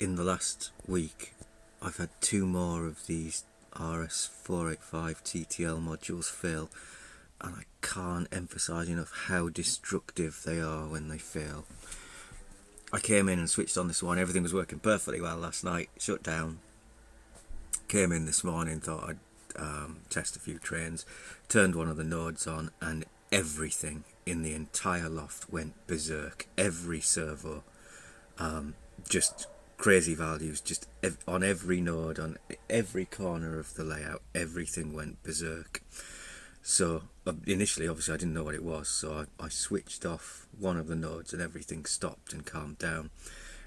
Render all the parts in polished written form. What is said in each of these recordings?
in the last week I've had 2 more of these RS485 TTL modules fail, and I can't emphasise enough how destructive they are when they fail. I came in and switched on this one, everything was working perfectly well last night, shut down. Came in this morning, thought I'd test a few trains, turned one of the nodes on, and everything in the entire loft went berserk. Every servo, just crazy values, just on every node, on every corner of the layout, everything went berserk. So initially, obviously, I didn't know what it was, so I switched off one of the nodes and everything stopped and calmed down,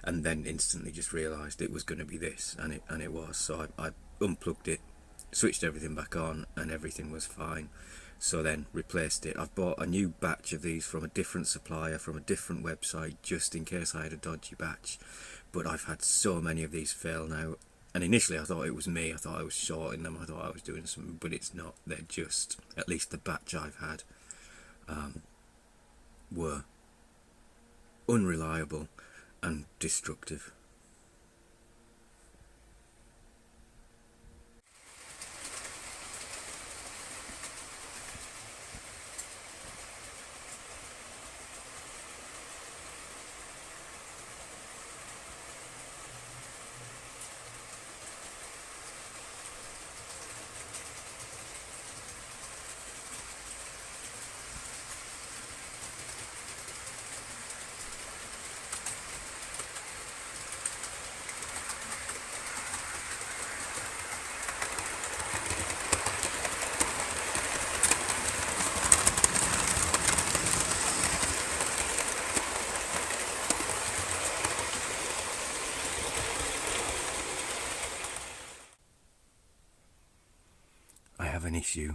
and then instantly just realised it was going to be this, and it was. So I unplugged it, switched everything back on, and everything was fine. So then replaced it. I've bought a new batch of these from a different supplier, from a different website, just in case I had a dodgy batch. But I've had so many of these fail now, and initially I thought it was me, I thought I was shorting them, I thought I was doing something, but it's not. They're just, at least the batch I've had, were unreliable and destructive. I have an issue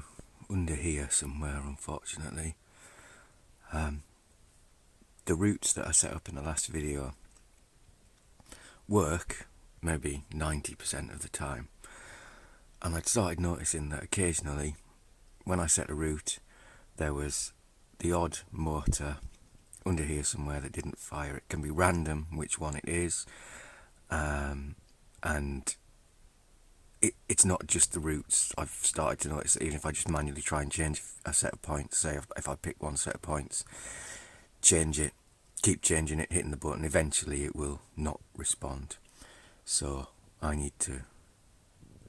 under here somewhere, unfortunately. The routes that I set up in the last video work maybe 90% of the time, and I'd started noticing that occasionally when I set a route there was the odd motor under here somewhere that didn't fire. It can be random which one it is, and it's not just the routes. I've started to notice that even if I just manually try and change a set of points, say if I pick one set of points, change it, keep changing it, hitting the button, eventually it will not respond. So I need to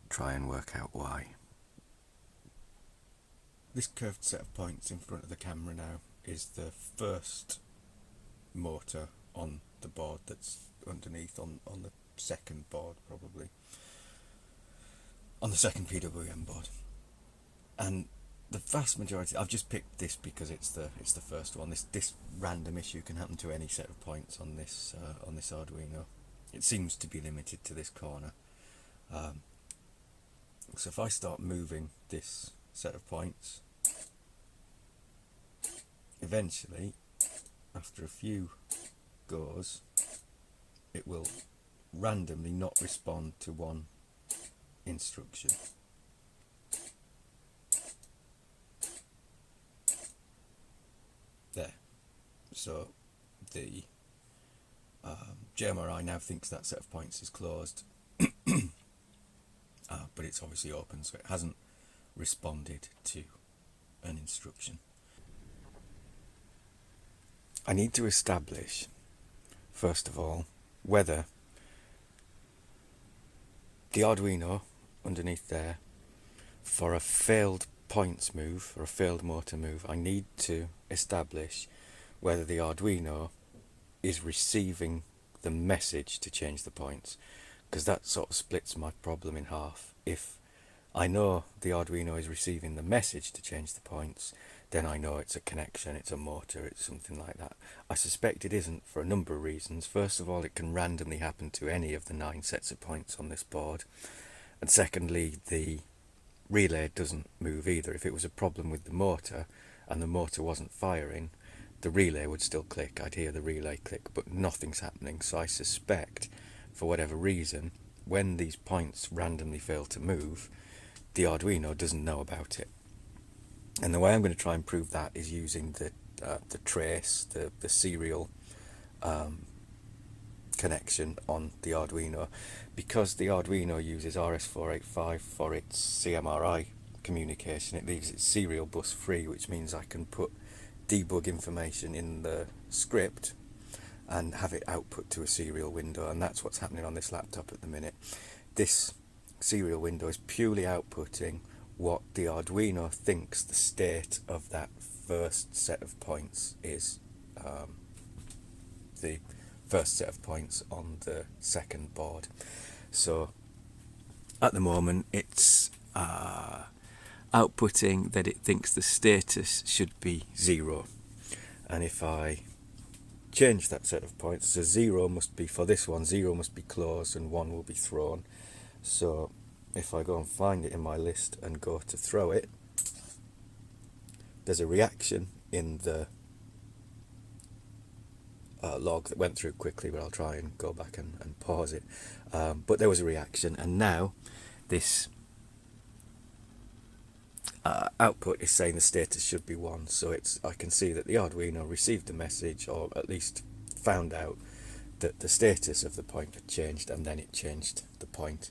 try and work out why. This curved set of points in front of the camera now is the first motor on the board that's underneath, on the second board probably. On the second PWM board, and the vast majority, I've just picked this because it's the first one. This random issue can happen to any set of points on this Arduino. It seems to be limited to this corner. So if I start moving this set of points, eventually, after a few goes, it will randomly not respond to one instruction. There. So the JMRI now thinks that set of points is closed, but it's obviously open, so it hasn't responded to an instruction. I need to establish, first of all, whether the Arduino underneath there, for a failed points move, or a failed motor move, I need to establish whether the Arduino is receiving the message to change the points, because that sort of splits my problem in half. If I know the Arduino is receiving the message to change the points, then I know it's a connection, it's a motor, it's something like that. I suspect it isn't for a number of reasons. First of all, it can randomly happen to any of the 9 sets of points on this board. And secondly, the relay doesn't move either. If it was a problem with the motor and the motor wasn't firing, the relay would still click. I'd hear the relay click, but nothing's happening. So I suspect, for whatever reason, when these points randomly fail to move, the Arduino doesn't know about it. And the way I'm going to try and prove that is using the trace, the serial connection on the Arduino. Because the Arduino uses RS485 for its CMRI communication, it leaves its serial bus free, which means I can put debug information in the script and have it output to a serial window, and that's what's happening on this laptop at the minute. This serial window is purely outputting what the Arduino thinks the state of that first set of points is, the first set of points on the second board. So at the moment it's outputting that it thinks the status should be 0, and if I change that set of points, so 0 must be, for this one, 0 must be closed and 1 will be thrown. So if I go and find it in my list and go to throw it, there's a reaction in the log that went through quickly, but I'll try and go back and pause it. But there was a reaction, and now this output is saying the status should be 1. So I can see that the Arduino received the message, or at least found out that the status of the point had changed, and then it changed the point,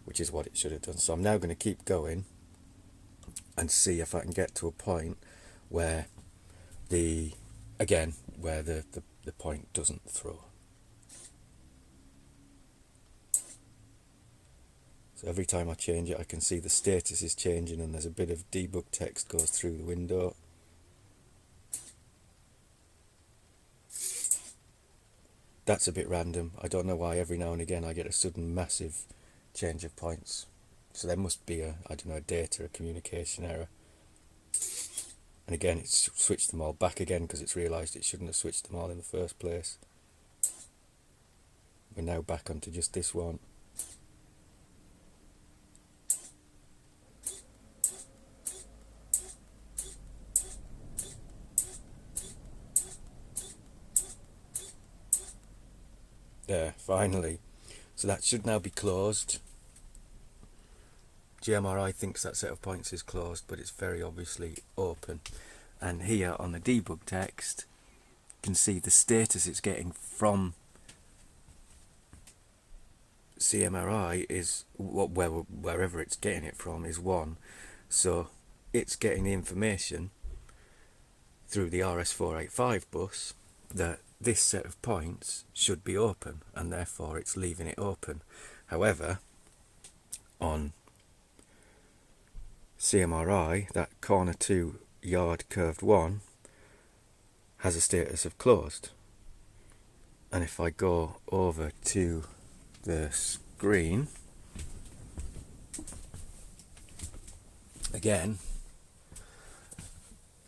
which is what it should have done. So I'm now going to keep going and see if I can get to a point where the point doesn't throw. So every time I change it, I can see the status is changing, and there's a bit of debug text goes through the window. That's a bit random. I don't know why every now and again I get a sudden massive change of points. So there must be a data, a communication error. And again, it's switched them all back again because it's realised it shouldn't have switched them all in the first place. We're now back onto just this one. There, finally. So that should now be closed. JMRI thinks that set of points is closed, but it's very obviously open. And here on the debug text, you can see the status it's getting from CMRI is, wherever it's getting it from, is 1. So it's getting the information through the RS485 bus that this set of points should be open, and therefore it's leaving it open. However, on CMRI, that corner 2 yard curved 1 has a status of closed. And if I go over to the screen again,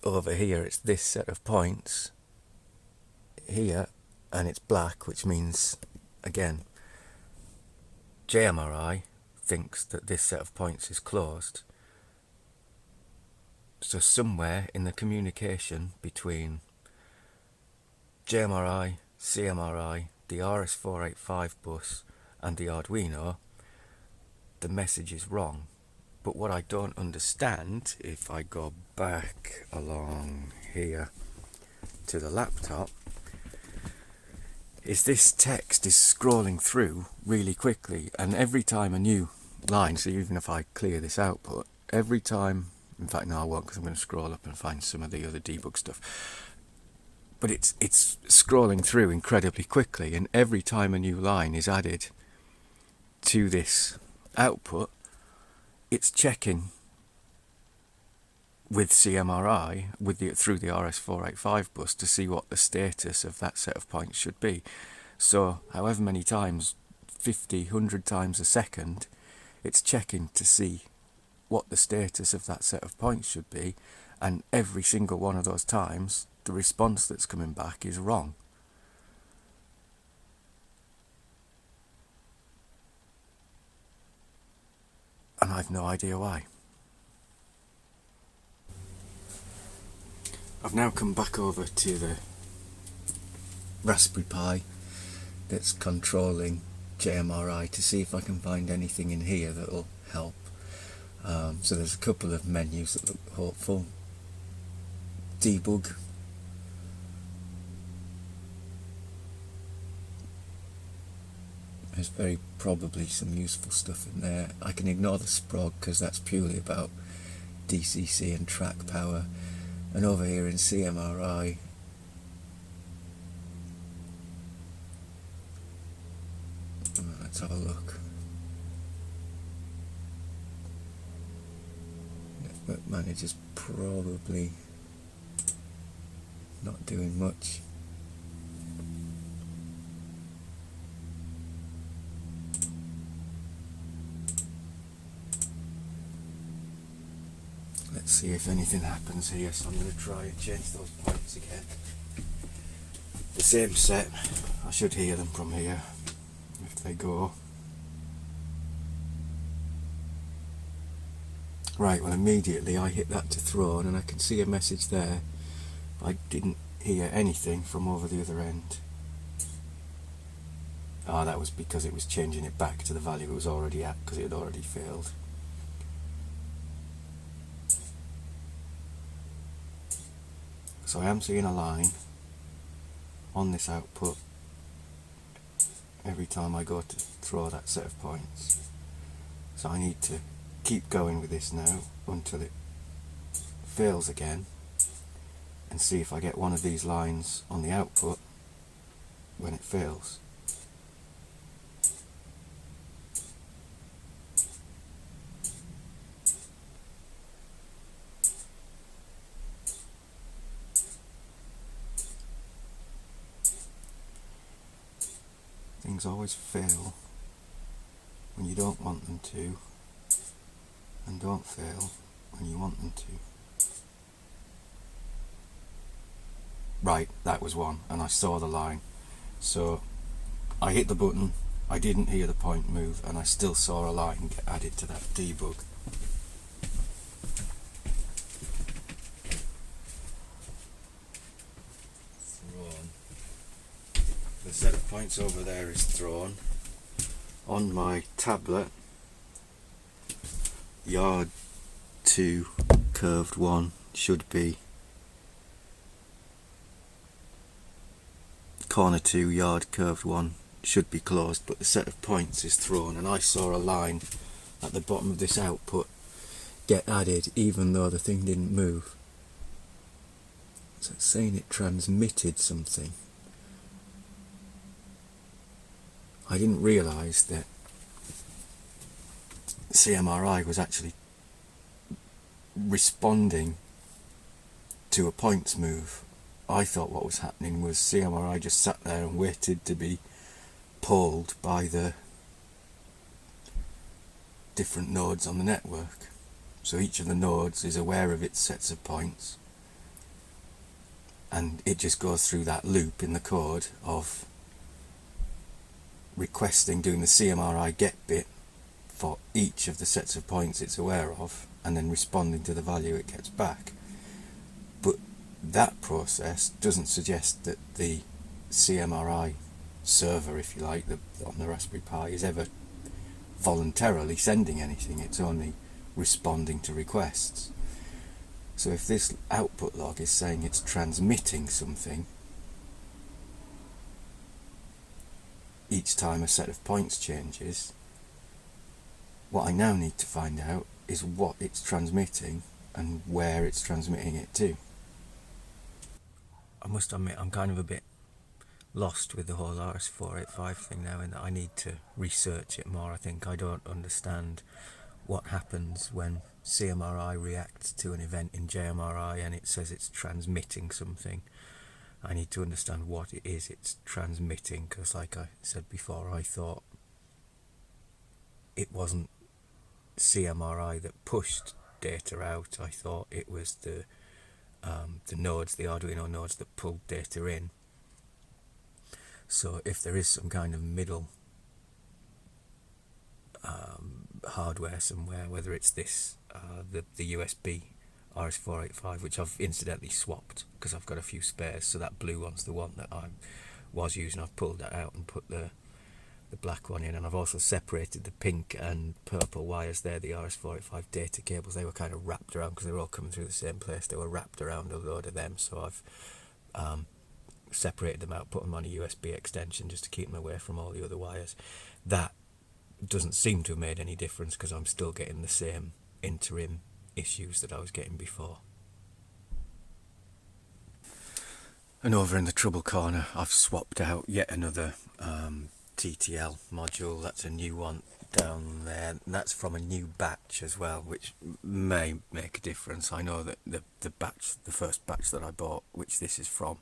over here it's this set of points here, and it's black, which means again JMRI thinks that this set of points is closed. So somewhere in the communication between JMRI, CMRI, the RS485 bus and the Arduino, the message is wrong. But what I don't understand, if I go back along here to the laptop, is this text is scrolling through really quickly, and every time a new line, so even if I clear this output, every time, in fact no I won't, because I'm going to scroll up and find some of the other debug stuff, but it's scrolling through incredibly quickly, and every time a new line is added to this output, it's checking with CMRI through the RS485 bus to see what the status of that set of points should be. So however many times, 50, 100 times a second, it's checking to see what the status of that set of points should be, and every single one of those times the response that's coming back is wrong. And I've no idea why. I've now come back over to the Raspberry Pi that's controlling JMRI to see if I can find anything in here that will help. So there's a couple of menus that look hopeful. Debug. There's very probably some useful stuff in there. I can ignore the sprog because that's purely about DCC and track power. And over here in CMRI, let's have a look. Network manager's probably not doing much. Let's see if anything happens here, so I'm going to try and change those points again. The same set, I should hear them from here if they go. Right, well immediately I hit that to throw on and I can see a message there. I didn't hear anything from over the other end. Ah, that was because it was changing it back to the value it was already at, because it had already failed. So I am seeing a line on this output every time I go to throw that set of points. So I need to keep going with this now until it fails again, and see if I get one of these lines on the output when it fails. Things always fail when you don't want them to, and don't fail when you want them to. Right, that was one, and I saw the line. So I hit the button, I didn't hear the point move, and I still saw a line get added to that debug. The set of points over there is thrown. On my tablet, yard 2 curved 1 should be corner 2 yard curved 1 should be closed, but the set of points is thrown, and I saw a line at the bottom of this output get added even though the thing didn't move. So it's saying it transmitted something. I didn't realise that CMRI was actually responding to a points move. I thought what was happening was CMRI just sat there and waited to be pulled by the different nodes on the network. So each of the nodes is aware of its sets of points, and it just goes through that loop in the code of requesting, doing the CMRI get bit for each of the sets of points it's aware of, and then responding to the value it gets back. But that process doesn't suggest that the CMRI server, if you like, on the Raspberry Pi is ever voluntarily sending anything. It's only responding to requests. So if this output log is saying it's transmitting something each time a set of points changes, what I now need to find out is what it's transmitting and where it's transmitting it to. I must admit I'm kind of a bit lost with the whole RS485 thing now, in that I need to research it more. I think I don't understand what happens when CMRI reacts to an event in JMRI and it says it's transmitting something. I need to understand what it is it's transmitting, because like I said before, I thought it wasn't CMRI that pushed data out. I thought it was the nodes, the Arduino nodes, that pulled data in. So if there is some kind of middle hardware somewhere, whether it's this the USB RS485, which I've incidentally swapped because I've got a few spares, so that blue one's the one that I was using. I've pulled that out and put the black one in, and I've also separated the pink and purple wires there, the RS485 data cables. They were kind of wrapped around, because they were all coming through the same place, they were wrapped around a load of them, so I've separated them out, put them on a USB extension just to keep them away from all the other wires. That doesn't seem to have made any difference because I'm still getting the same interim issues that I was getting before. And over in the trouble corner, I've swapped out yet another TTL module. That's a new one down there, and that's from a new batch as well, which may make a difference. I know that the first batch that I bought, which this is from,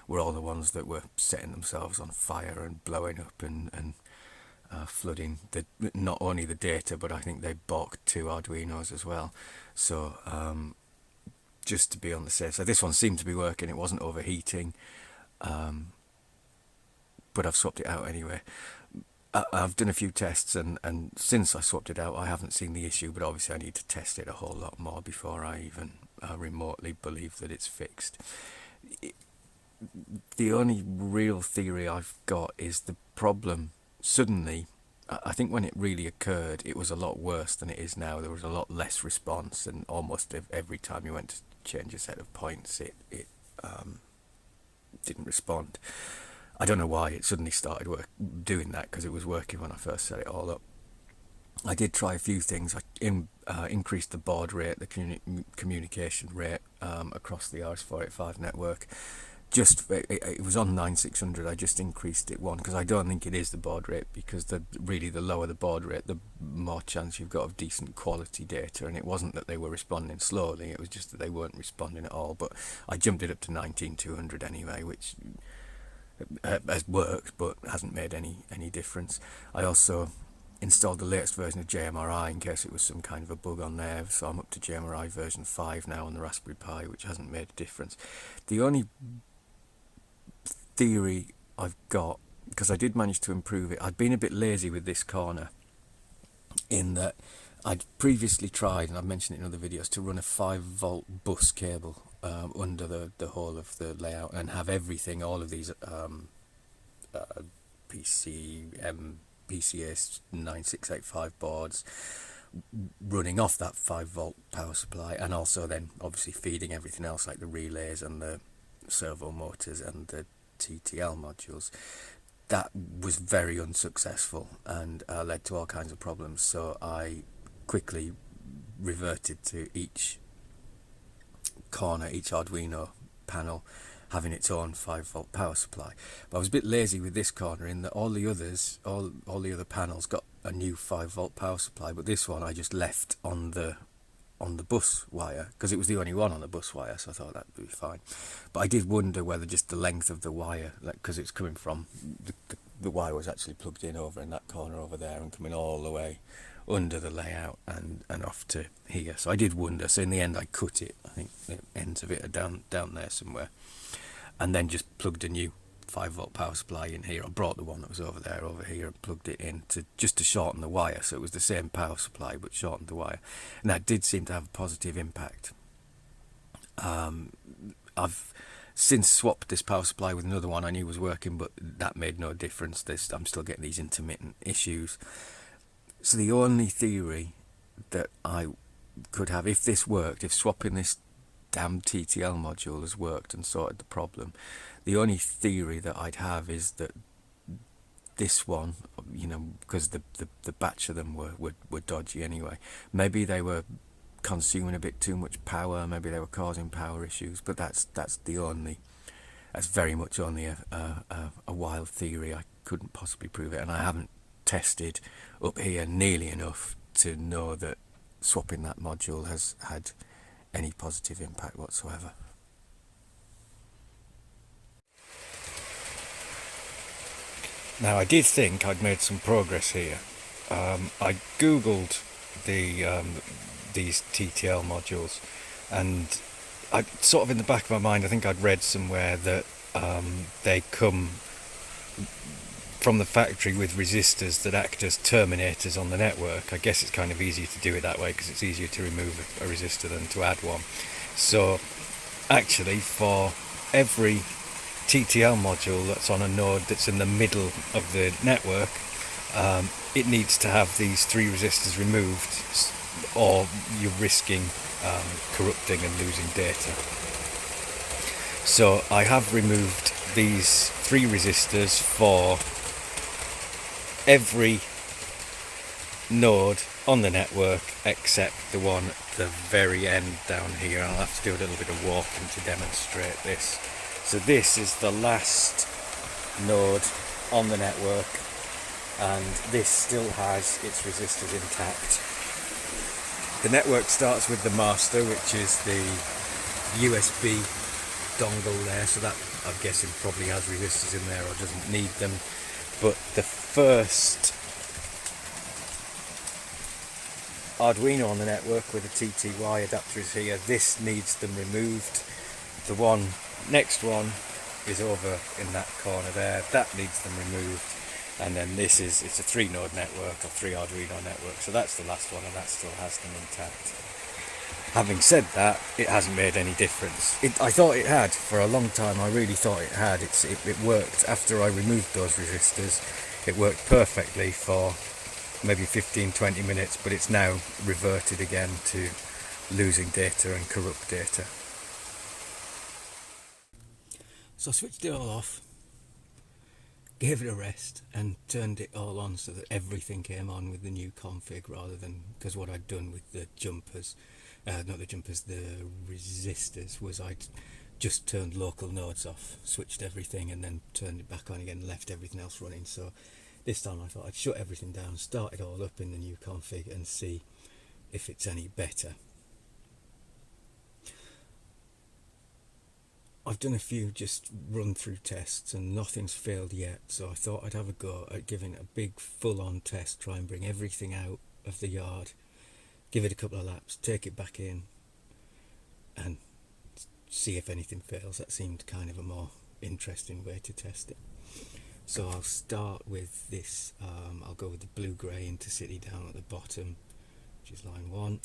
were all the ones that were setting themselves on fire and blowing up and flooding not only the data, but I think they balked 2 Arduinos as well. So just to be on the safe side, this one seemed to be working. It wasn't overheating, but I've swapped it out anyway. I've done a few tests, and since I swapped it out, I haven't seen the issue, but obviously I need to test it a whole lot more before I even remotely believe that it's fixed. The only real theory I've got is the problem suddenly, I think when it really occurred, it was a lot worse than it is now. There was a lot less response, and almost every time you went to change a set of points, it didn't respond. I don't know why it suddenly started doing that, because it was working when I first set it all up. I did try a few things. I increased the baud rate, the communication rate across the RS485 network. It was on 9600. I just increased it one, because I don't think it is the baud rate, because the lower the baud rate, the more chance you've got of decent quality data. And it wasn't that they were responding slowly, it was just that they weren't responding at all. But I jumped it up to 19200 anyway, which has worked but hasn't made any difference. I also installed the latest version of JMRI in case it was some kind of a bug on there, so I'm up to JMRI version 5 now on the Raspberry Pi, which hasn't made a difference. The only theory I've got, because I did manage to improve it, I'd been a bit lazy with this corner, in that I'd previously tried, and I've mentioned it in other videos, to run a 5-volt bus cable under the whole of the layout, and have everything, all of these PCA 9685 boards running off that 5-volt power supply, and also then obviously feeding everything else like the relays and the servo motors and the TTL modules. That was very unsuccessful and led to all kinds of problems, so I quickly reverted to each corner, each Arduino panel having its own 5-volt power supply. But I was a bit lazy with this corner, in that all the other panels got a new 5-volt power supply, but this one I just left on the bus wire, because it was the only one on the bus wire, so I thought that would be fine. But I did wonder whether just the length of the wire, because it's coming from the wire was actually plugged in over in that corner over there and coming all the way under the layout and off to here. So I did wonder. So in the end I cut it. I think the ends of it are down there somewhere, and then just plugged a new 5-volt power supply in here. I brought the one that was over here and plugged it in just to shorten the wire, so it was the same power supply but shortened the wire, and that did seem to have a positive impact. I've since swapped this power supply with another one I knew was working, but that made no difference. I'm still getting these intermittent issues. So the only theory that I could have, if this worked, if swapping this damn TTL module has worked and sorted the problem, the only theory that I'd have is that this one, because the batch of them were dodgy anyway. Maybe they were consuming a bit too much power, maybe they were causing power issues, but that's very much only a wild theory. I couldn't possibly prove it, and I haven't tested up here nearly enough to know that swapping that module has had any positive impact whatsoever. Now, I did think I'd made some progress here. I googled these TTL modules, and I sort of, in the back of my mind, I think I'd read somewhere that they come from the factory with resistors that act as terminators on the network. I guess it's kind of easier to do it that way because it's easier to remove a resistor than to add one. So actually, for every TTL module that's on a node that's in the middle of the network, it needs to have these 3 resistors removed, or you're risking corrupting and losing data. So I have removed these 3 resistors for every node on the network except the one at the very end down here. I'll have to do a little bit of walking to demonstrate this. So this is the last node on the network, and this still has its resistors intact. The network starts with the master, which is the USB dongle there, so that I'm guessing probably has resistors in there or doesn't need them. But the first Arduino on the network with a TTY adapter is here. This needs them removed. The next one is over in that corner there. That needs them removed. And then it's a 3-node network, or 3 Arduino network. So that's the last one, and that still has them intact. Having said that, it hasn't made any difference. I thought it had for a long time. I really thought it had. It worked after I removed those resistors. It worked perfectly for maybe 15-20 minutes, but it's now reverted again to losing data and corrupt data. So I switched it all off, gave it a rest, and turned it all on so that everything came on with the new config, rather than, because what I'd done with the jumpers, the resistors, was I'd just turned local nodes off, switched everything, and then turned it back on again and left everything else running. So this time I thought I'd shut everything down, start it all up in the new config, and see if it's any better. I've done a few just run through tests and nothing's failed yet, so I thought I'd have a go at giving it a big full-on test, try and bring everything out of the yard, give it a couple of laps, take it back in and see if anything fails. That seemed kind of a more interesting way to test it. So I'll start with this, I'll go with the blue-grey intercity down at the bottom, which is line 1.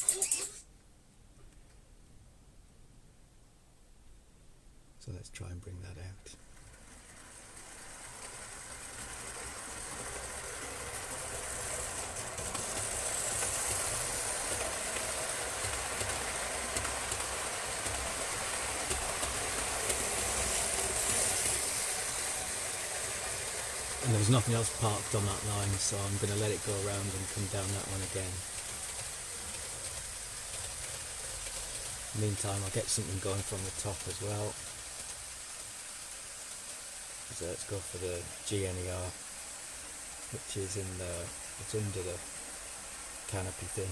So let's try and bring that out. And there was nothing else parked on that line, so I'm going to let it go around and come down that one again. Meantime, I'll get something going from the top as well. So let's go for the JMRI, which is it's under the canopy thing.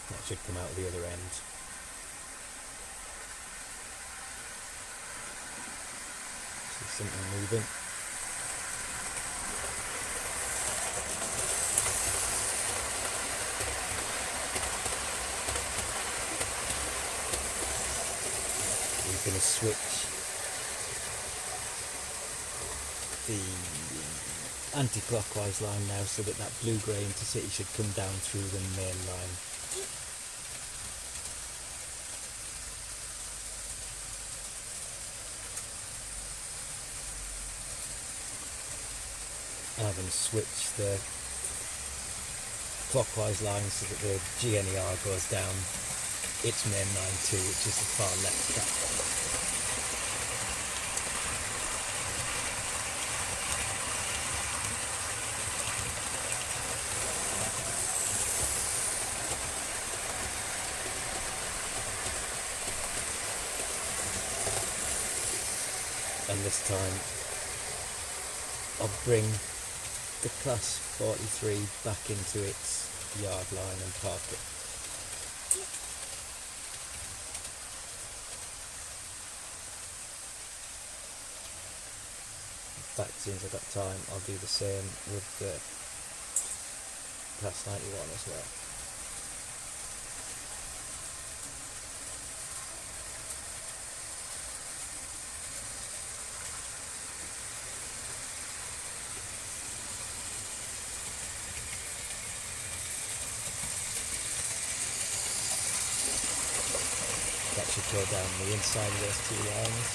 That should come out of the other end. See something moving. Going to switch the anti-clockwise line now, so that blue-grey intercity should come down through the main line. And I'm going to switch the clockwise line so that the GNER goes down its main line too, which is the far left track. And this time I'll bring the class 43 back into its yard line and park it. In fact, since I've got time, I'll do the same with the class 91 as well. That should go down the inside of those 2 lines.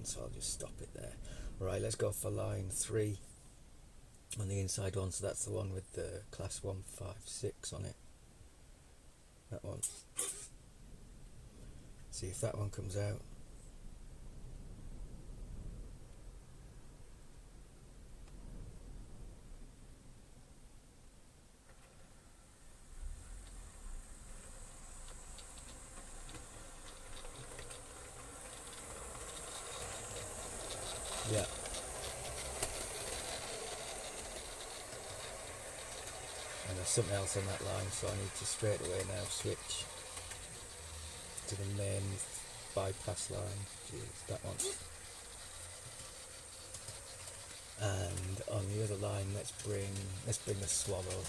so I'll just stop it there. Right, let's go for line 3 on the inside one, so that's the one with the class 156 on it. That one. See if that one comes out. Yeah. And there's something else on that line, so I need to straight away now switch to the main bypass line. Jeez, that one. And on the other line, let's bring the Swallow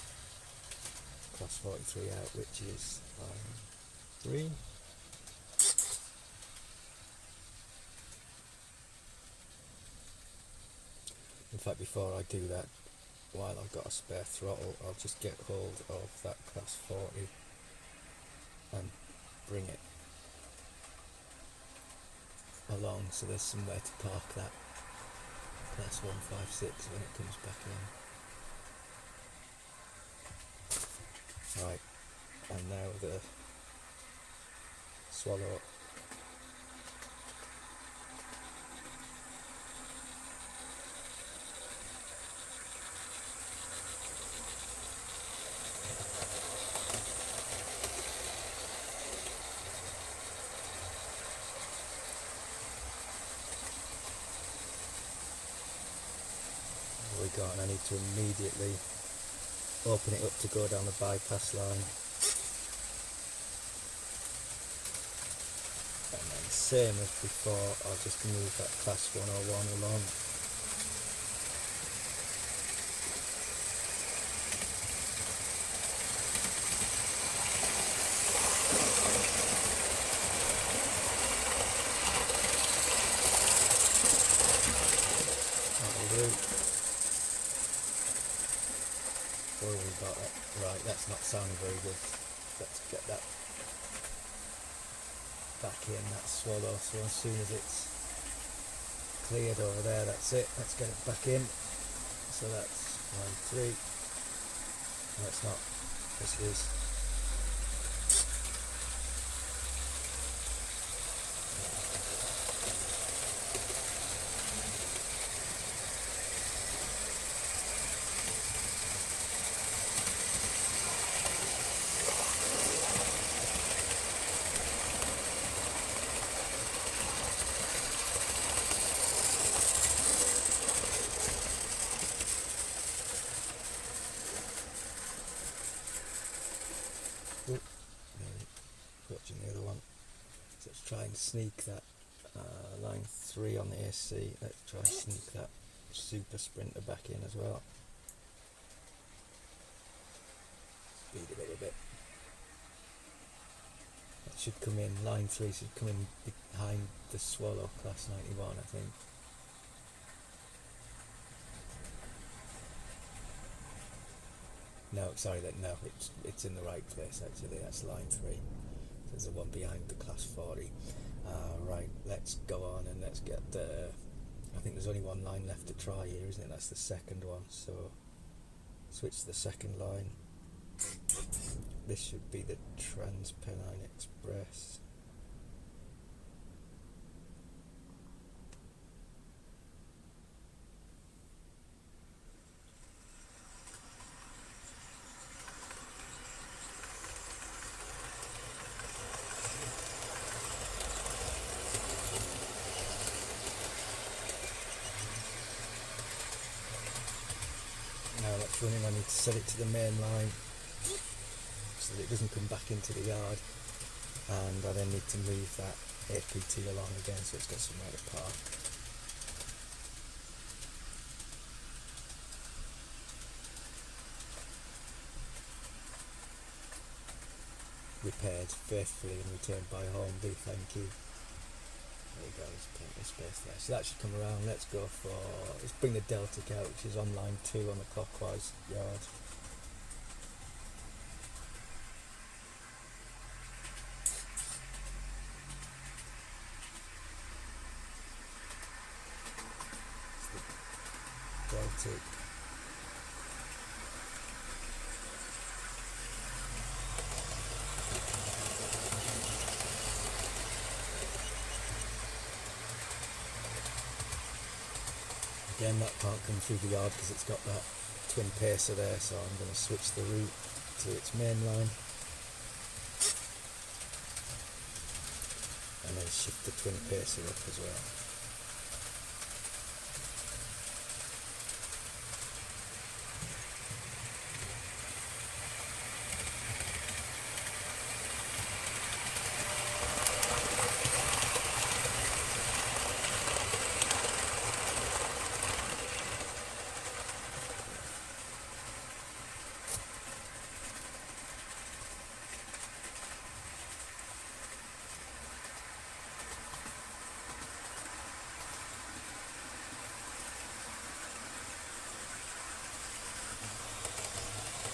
class 43 out, which is line 3. In fact, before I do that, while I've got a spare throttle, I'll just get hold of that class 40 and bring it along, so there's somewhere to park that class 156 when it comes back in. Right, and now the Swallow. We got, and I need to immediately open it up to go down the bypass line, and then same as before, I'll just move that class 101 along. That'll do. Oh, we got that. Right, that's not sounding very good. Let's get that back in, that Swallow, so as soon as it's cleared over there, that's it. Let's get it back in. So that's line 3. No, it's not. This is. Watching the other one. So let's try and sneak that line 3 on the AC. Let's try and sneak that Super Sprinter back in as well. Speed it up a bit. That should come in, line 3 should come in behind the Swallow class 91, I think. No, sorry, no, it's in the right place actually. That's line 3. There's the one behind the class 40. Right, let's go on and let's get the. I think there's only one line left to try here, isn't it? That's the second one. So switch to the second line. This should be the Trans-Pennine Express. Now that's running, I need to set it to the main line so that it doesn't come back into the yard, and I then need to move that APT along again so it's got somewhere to park. Repaired faithfully and returned by Hornby, thank you. There you go, there's plenty of space there. So that should come around. Let's bring the Deltic out, which is on line 2 on the clockwise yard. automatic. Again, that can't come through the yard because it's got that twin pacer there, so I'm going to switch the route to its main line and then shift the twin pacer up as well.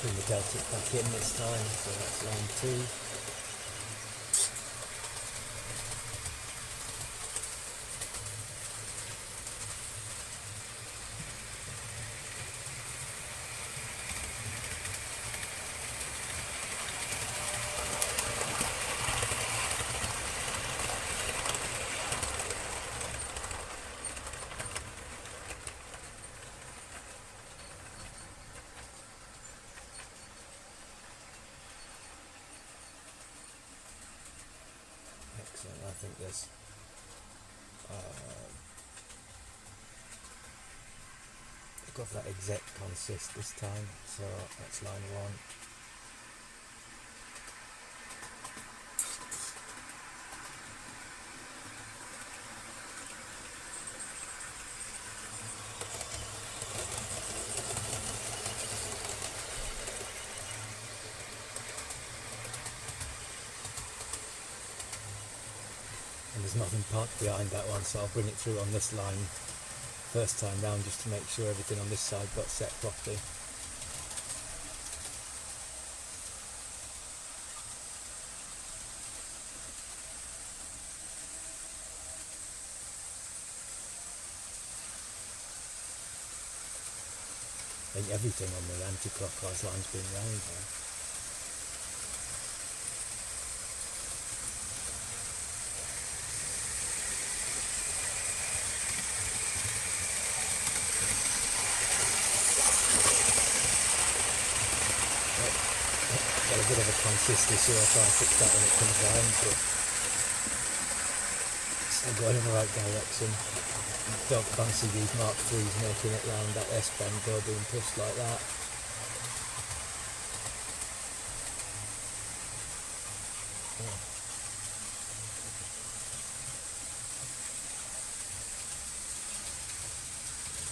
Bring the delta back in this time, so that's line 2. Excellent. I think there's I'll go for that exec consist this time, so that's line 1. And there's nothing parked behind that one, so I'll bring it through on this line first time round just to make sure everything on this side got set properly. I think everything on the anti-clockwise line's been round now. Got a bit of a consistency, I'll try and fix that when it comes round, but still going in the right direction. Don't fancy these Mark IIIs making it round that S-bend though, being pushed like that.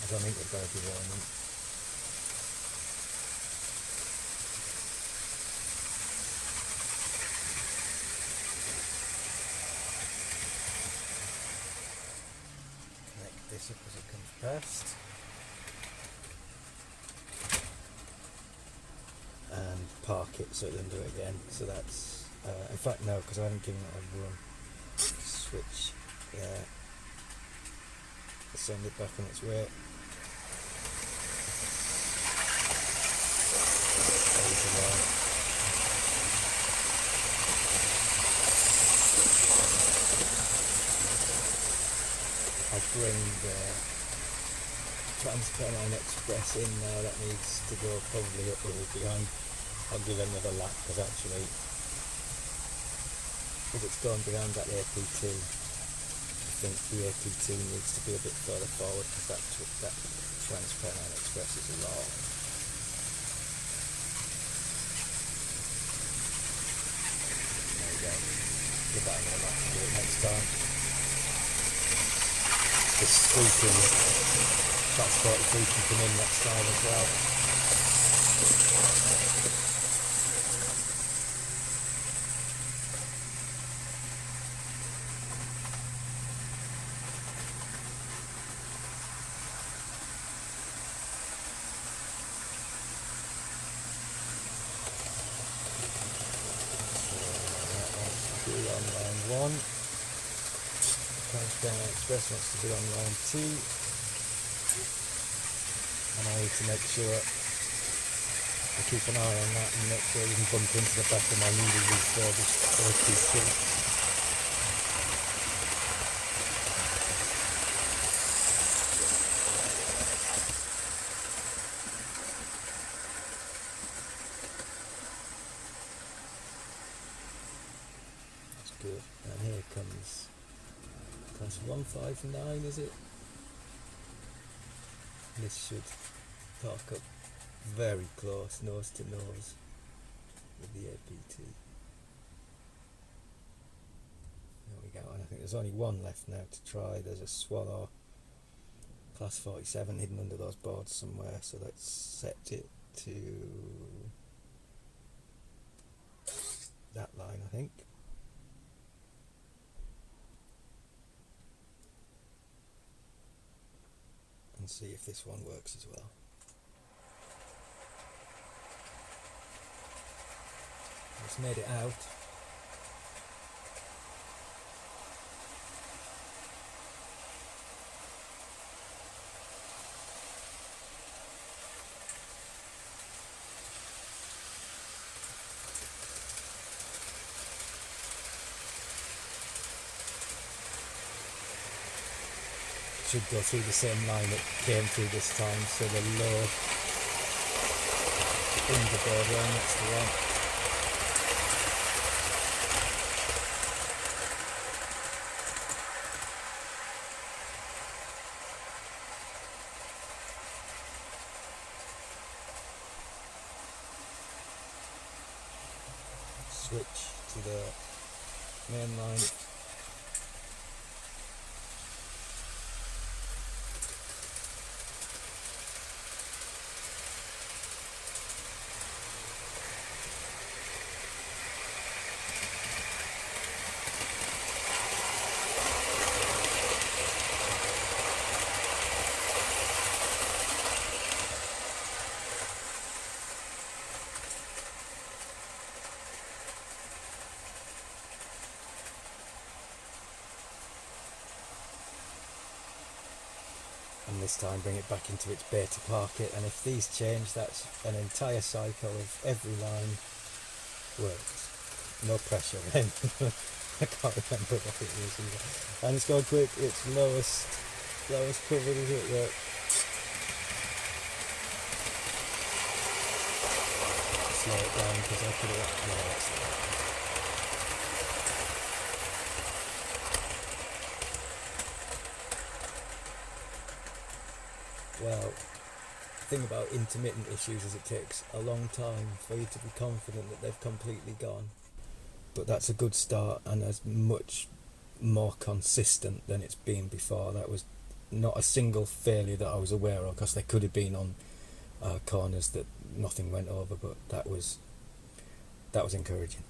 I don't think they've got a derailment. This up as it comes past, and park it so it doesn't do it again. So that's in fact no, because I haven't given it a run. Switch there, send it back on its way. I'll bring the transfer line express in now. That needs to go probably up a little behind. I'll give it another lap because actually if it's gone behind that AP2, I think the AP2 needs to be a bit further forward because that transfer line express is long. There we go. Give that another lap to do it next time. This squeaking transport can come in next time as well. So that wants to be on line 1. Transparent Express wants to be on line 2, and I need to make sure I keep an eye on that and make sure it doesn't bump into the back of my newly refurbished OTC. Good. And here comes class 159, is it? This should park up very close, nose to nose with the APT. There we go, and I think there's only one left now to try. There's a Swallow class 47 hidden under those boards somewhere, so let's set it to that line, I think. And see if this one works as well. Just made it out. Should go through the same line it came through this time, so the low underboard one, that's the one. Switch to the main line. And this time bring it back into its bay to park it, and if these change, that's an entire cycle of every line works. No pressure then. I can't remember what it was either. And it's gone quick, it's lowest covered, is it? Yeah. Slow it down because I put it up. No, that's not. Well, the thing about intermittent issues is it takes a long time for you to be confident that they've completely gone. But that's a good start, and as much more consistent than it's been before. That was not a single failure that I was aware of, because there could have been on corners that nothing went over, but that was encouraging.